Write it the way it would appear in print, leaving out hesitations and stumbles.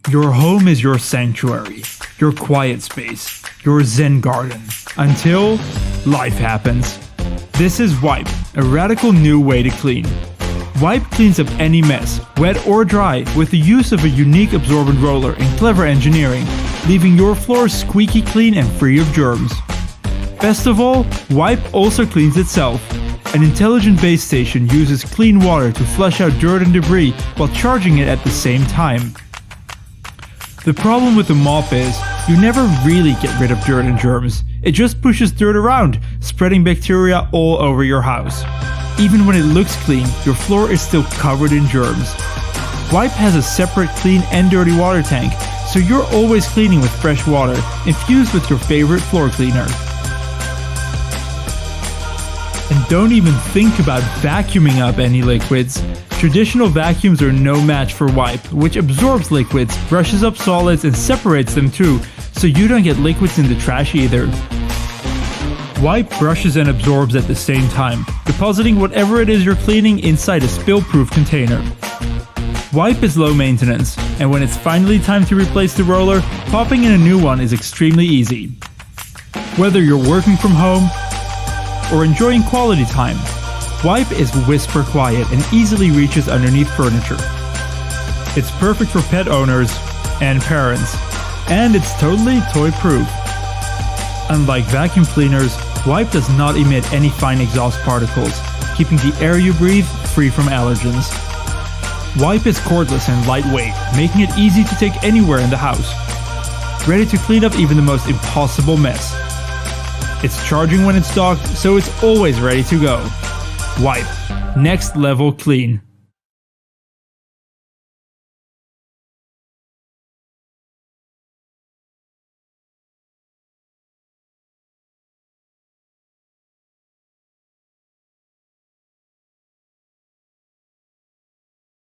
Your home is your sanctuary, your quiet space, your zen garden, until life happens. This is WYPE, a radical new way to clean. WYPE cleans up any mess, wet or dry, with the use of a unique absorbent roller and clever engineering, leaving your floors squeaky clean and free of germs. Best of all, WYPE also cleans itself. An intelligent base station uses clean water to flush out dirt and debris while charging it at the same time. The problem with the mop is, you never really get rid of dirt and germs. It just pushes dirt around, spreading bacteria all over your house. Even when it looks clean, your floor is still covered in germs. WYPE has a separate clean and dirty water tank, so you're always cleaning with fresh water, infused with your favorite floor cleaner. And don't even think about vacuuming up any liquids. Traditional vacuums are no match for WYPE, which absorbs liquids, brushes up solids, and separates them too, so you don't get liquids in the trash either. WYPE brushes and absorbs at the same time, depositing whatever it is you're cleaning inside a spill-proof container. WYPE is low maintenance, and when it's finally time to replace the roller, popping in a new one is extremely easy. Whether you're working from home or enjoying quality time, WYPE is whisper quiet and easily reaches underneath furniture. It's perfect for pet owners and parents, and it's totally toy-proof. Unlike vacuum cleaners, WYPE does not emit any fine exhaust particles, keeping the air you breathe free from allergens. WYPE is cordless and lightweight, making it easy to take anywhere in the house. Ready to clean up even the most impossible mess. It's charging when it's docked, so it's always ready to go. WYPE, next level clean.